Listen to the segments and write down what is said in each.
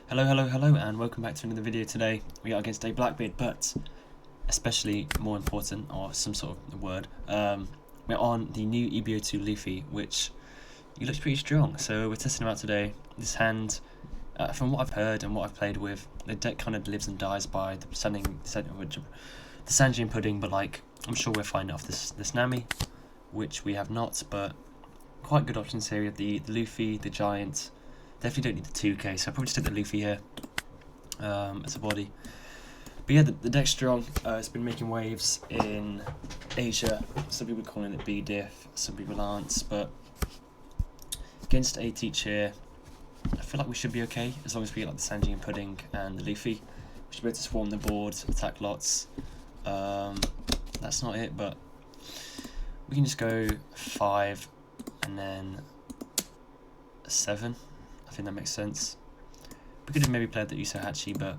Hello, and welcome back to another video. Today we are against a Blackbeard, but especially more important, or some sort of word, we're on the new EB02 Luffy, which he looks pretty strong. So we're testing him out today. This hand, from what I've heard and what I've played with, the deck kind of lives and dies by the Sanji pudding, but like I'm sure we'll find off this Nami, which we have not, but quite good options here. We have the Luffy, the Giant. Definitely don't need the 2k, so I'll probably just take the Luffy here as a body. But yeah, the deck's strong. It's been making waves in Asia. Some people are calling it BDIF, some people aren't. But against a teach here, I feel like we should be okay as long as we get like the Sanji and Pudding and the Luffy. We should be able to swarm the board, attack lots. That's not it, but we can just go 5 and then 7. I think that makes sense. We could have maybe played the Usohachi, but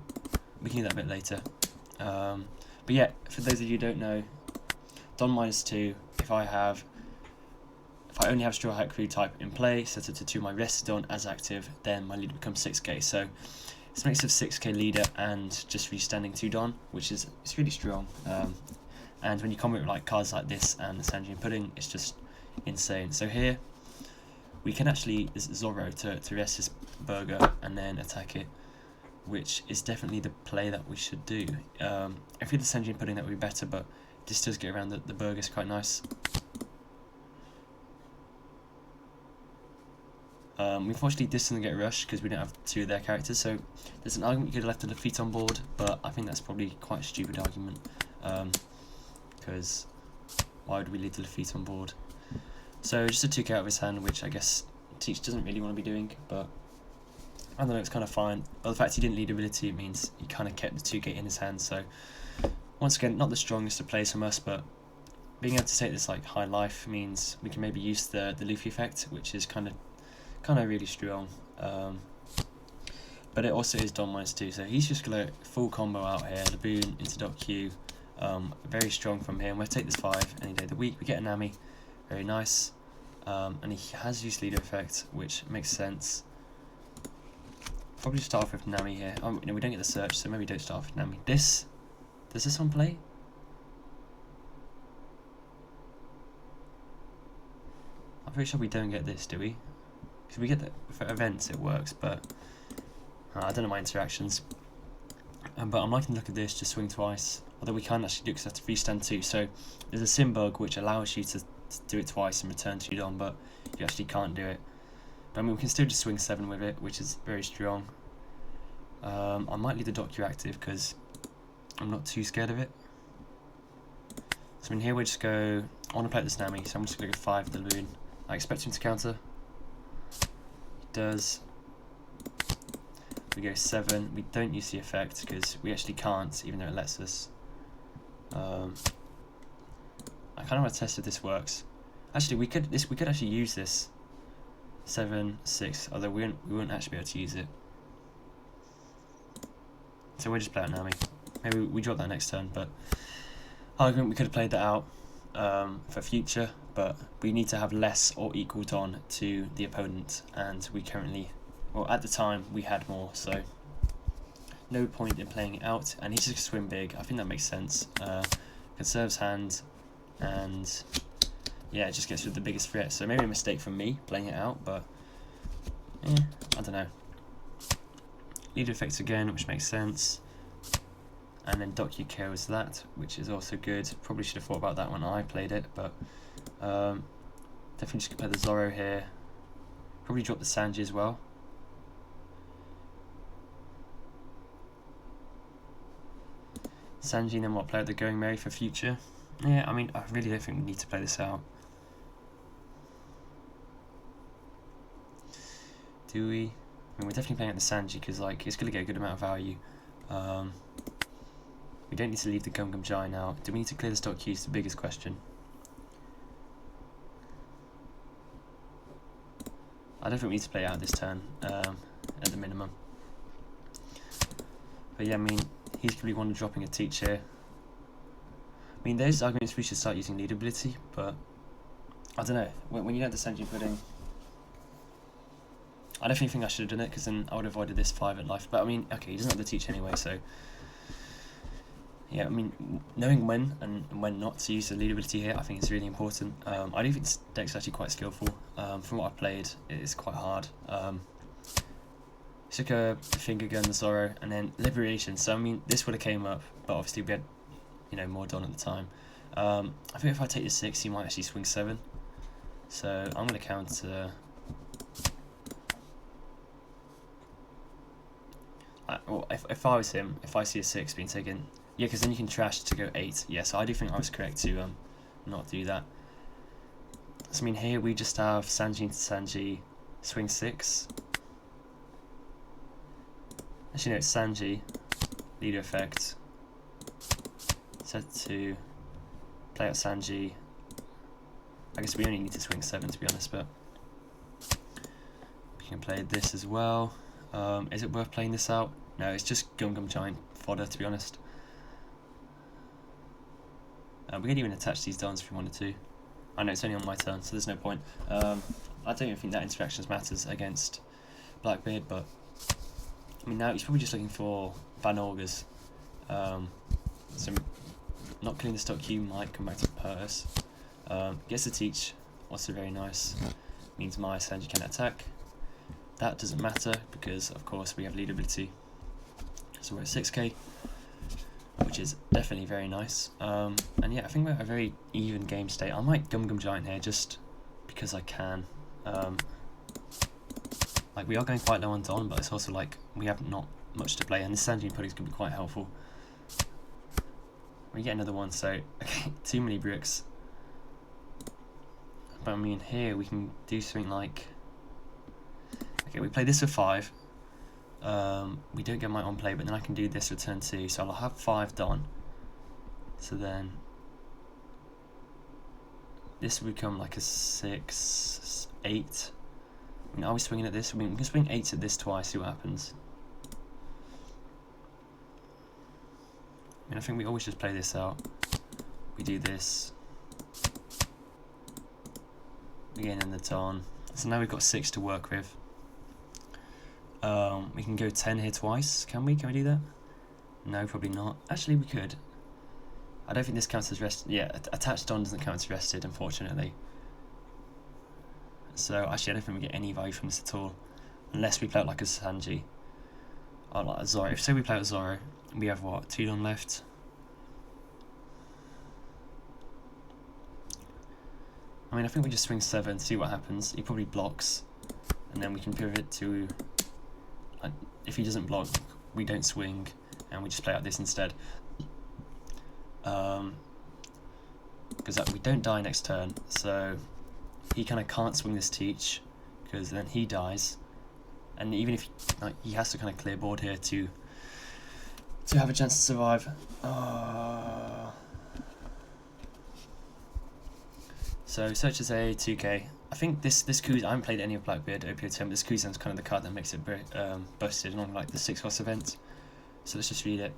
we can do that a bit later. But yeah, for those of you who don't know, Don -2, if I only have Straw Hat Crew type in play, set it to 2, my rested Don as active, then my leader becomes 6k. So it's a mix of 6k leader and just restanding 2 Don, which is really strong. And when you combo with like cards like this and the Sanji and Pudding, it's just insane. So here, we can actually Zorro to rest his burger and then attack it, which is definitely the play that we should do. If we had the Sanji and Pudding, that would be better, but this does get around the burger, is quite nice. Unfortunately, this doesn't get rushed because we don't have 2 of their characters, so there's an argument you could have left the Lafitte on board, but I think that's probably quite a stupid argument, because why would we leave the Lafitte on board? So just a 2k out of his hand, which I guess Teach doesn't really want to be doing, but I don't know, it's kind of fine. But the fact he didn't lead ability, it means he kind of kept the 2k in his hand. So once again, not the strongest of plays from us, but being able to take this like high life means we can maybe use the Luffy effect, which is kind of really strong. But it also is Don -2, so he's just gonna full combo out here. Laboon into Dot Q, very strong from him. We'll take this 5 any day of the week. We get a Nami. Very nice, and he has used leader effect, which makes sense. Probably start off with Nami here. No, we don't get the search, so maybe don't start off with Nami. Does this one play? I'm pretty sure we don't get this, do we? Because we get that for events, it works, but I don't know my interactions. But I'm liking the look of this, just swing twice. Although we can't actually do it because I have to freestand 2. So there's a sim bug which allows you to do it twice and return 2 Don, but you actually can't do it. But I mean, we can still just swing 7 with it, which is very strong. I might leave the Docu active because I'm not too scared of it. So in here we just go, I want to play this Nami, so I'm just going to go 5 with the Laboon. I expect him to counter. He does. We go 7. We don't use the effect because we actually can't, even though it lets us. I kind of want to test if this works. Actually, we could actually use this 7, 6. Although we wouldn't actually be able to use it. So we'll just play it Nami. Maybe we drop that next turn. But argument, we could have played that out for future. But we need to have less or equal Don to the opponent, and we currently, well, at the time we had more. So no point in playing it out. And he's just swim big. I think that makes sense. Conserves hand. And yeah, it just gets rid of the biggest threat. So maybe a mistake from me playing it out, but I don't know. Leader effects again, which makes sense. And then Docu kills that, which is also good. Probably should have thought about that when I played it, but definitely just play the Zorro here. Probably drop the Sanji as well. Sanji, and then what? Play out the Going Merry for future. Yeah, I mean, I really don't think we need to play this out. Do we? I mean, we're definitely playing out the Sanji because, like, it's going to get a good amount of value. We don't need to leave the Gum Gum Giant out. Do we need to clear the stock queue? Is the biggest question. I don't think we need to play out this turn, at the minimum. But yeah, I mean, he's probably one dropping a Teach here. I mean, there's arguments we should start using lead ability, but I don't know. When you know the Sanji Pudding, I definitely think I should have done it, because then I would have avoided this 5 at life. But I mean, okay, he doesn't have to teach anyway, so yeah, I mean, knowing when and when not to use the lead ability here, I think is really important. I do think this deck's actually quite skillful. From what I've played, it is quite hard. Took a finger gun, Zoro, and then Liberation. So I mean, this would have came up, but obviously we had, you know, more done at the time. I think if I take the 6, he might actually swing 7. So I'm going to counter. Well, if I was him, if I see a 6 being taken, yeah, because then you can trash to go 8. Yeah, so I do think I was correct to not do that. So I mean, here we just have Sanji into Sanji, swing 6. Actually, no, it's Sanji, leader effect, set to play out Sanji. I guess we only need to swing 7 to be honest, but we can play this as well. Is it worth playing this out? No, it's just Gum Gum Giant fodder, to be honest. We could even attach these dons if we wanted to. I know it's only on my turn, so there's no point. I don't even think that interactions matters against Blackbeard, but I mean, now he's probably just looking for Van Augers. So not killing the stock Q might come back to purse. Gets to teach, also very nice. Means my Sanji can attack. That doesn't matter because of course we have lead ability. So we're at 6k, which is definitely very nice. And yeah, I think we're at a very even game state. I might Gum Gum Giant here just because I can. Like, we are going quite low on Don, but it's also like we have not much to play, and this Sanji pulley is going to be quite helpful. We get another one, so okay, too many bricks. But I mean, here we can do something like, okay, we play this for 5. We don't get my on play, but then I can do this for turn 2, so I'll have 5 Don. So then this will become like a 6, 8. I mean, are we swinging at this? I mean, we can swing 8 at this twice, see what happens. I mean, I think we always just play this out. We do this. We get in the Don. So now we've got 6 to work with. We can go 10 here twice. Can we? Can we do that? No, probably not. Actually, we could. I don't think this counts as rested. Yeah, attached Don doesn't count as rested, unfortunately. So actually, I don't think we get any value from this at all, unless we play it like a Sanji. Or like a Zoro. If say we play it Zoro, we have what, 2 Don left. I mean, I think we just swing 7, see what happens. He probably blocks, and then we can pivot to. Like, if he doesn't block, we don't swing, and we just play out this instead. Because we don't die next turn, so he kind of can't swing this teach, because then he dies, and even if he has to kind of clear board here to have a chance to survive. So search as a 2k. I think this Kuz, I haven't played any of Blackbeard OPO10, but this Kuzan's kind of the card that makes it busted on like the 6-cost event. So let's just read it.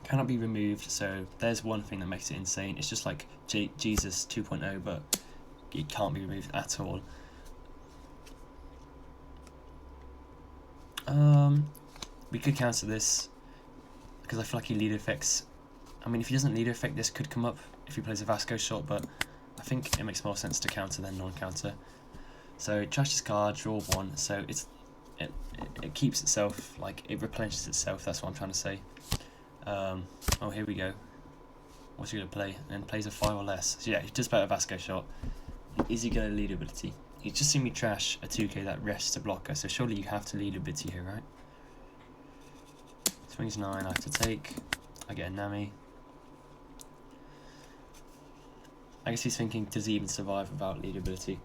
Cannot be removed, so there's one thing that makes it insane. It's just like Jesus 2.0, but it can't be removed at all. We could cancel this, because I feel like he leader effects. I mean, if he doesn't leader effect, this could come up if he plays a Vasco shot, but I think it makes more sense to counter than non-counter. So trash this card, draw 1, so it keeps itself, like it replenishes itself, that's what I'm trying to say. Oh, here we go. What's he going to play? And plays a 5 or less. So yeah, he does play a Vasco shot. Is he going to lead ability? He's just seen me trash a 2k that rests a blocker, so surely you have to lead ability here, right? Swings 9, I have to take. I get a Nami. I guess he's thinking, does he even survive without lead ability?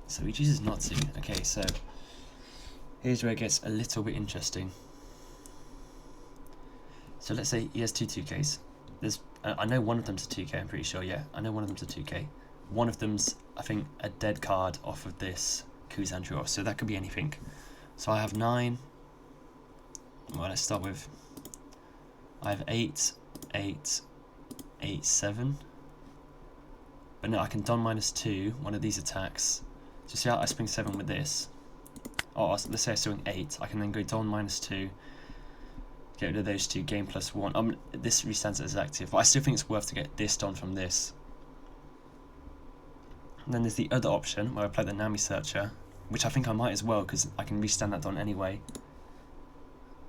So he chooses not to. Okay, so here's where it gets a little bit interesting. So let's say he has 2 2Ks. There's, I know one of them's a 2K, I'm pretty sure, yeah. I know one of them's a 2K. One of them's, I think, a dead card off of this Kuzan draw, so that could be anything. So I have 9. Well, let's start with, I have 8, 8, 8, 7. But no, I can Don -2, one of these attacks, So see how I swing 7 with this? Or let's say I swing 8. I can then go Don -2. Get rid of those 2, game +1. This restands as active, but I still think it's worth to get this Don from this. And then there's the other option where I play the Nami Searcher, which I think I might as well because I can restand that Don anyway.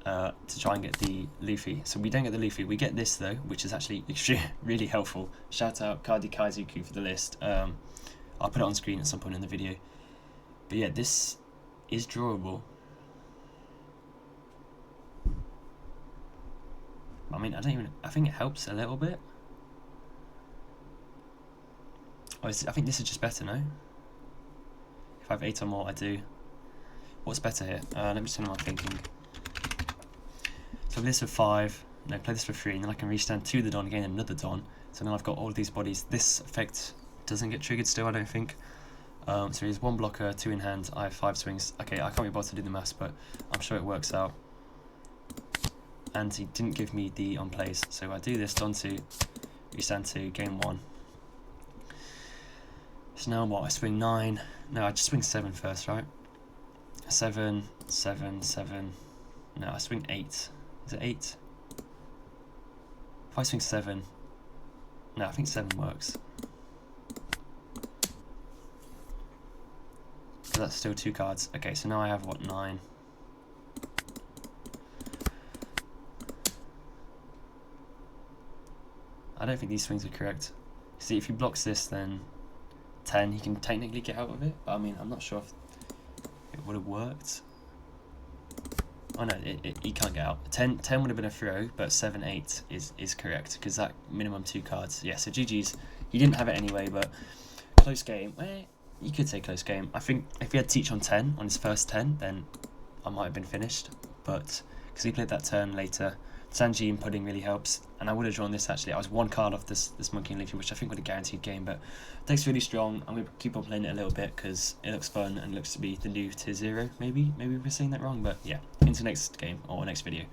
To try and get the Luffy. So we don't get the Luffy, we get this though, which is actually really helpful. Shout out Kadi Kaizuku for the list. I'll put it on screen at some point in the video. But yeah, this is drawable. I mean, I think it helps a little bit. Oh, I think this is just better, no? If I have 8 or more, I do. What's better here? Let me just tell you what I'm thinking. So this for 5, no, play this for 3, and then I can restand to the Don, gain another Don. So now I've got all of these bodies. This effect doesn't get triggered still, I don't think. So here's 1 blocker, 2 in hand, I have 5 swings. Okay, I can't be bothered to do the maths, but I'm sure it works out. And he didn't give me the on plays, so I do this, Don 2, restand 2, gain 1. So now what, I swing 9, no, I just swing 7 first, right? 7, 7, 7, no, I swing 8. Is it 8? If I swing 7, no, I think 7 works. So that's still 2 cards. Okay, so now I have what, 9. I don't think these swings are correct. See, if he blocks this, then 10, he can technically get out of it. But I mean, I'm not sure if it would have worked. Oh no, he can't get out. 10 would have been a throw, but 7, 8 is correct, because that minimum 2 cards. Yeah, so GG's. He didn't have it anyway, but close game. Well, you could say close game. I think if he had teach on 10, on his first 10, then I might have been finished. But because he played that turn later, Sanji and Pudding really helps. And I would have drawn this actually. I was 1 card off this Monkey and Luffy, which I think would have guaranteed game. But deck's really strong. I'm going to keep on playing it a little bit because it looks fun and looks to be the new tier 0. Maybe we're saying that wrong, but yeah. Into next game or next video.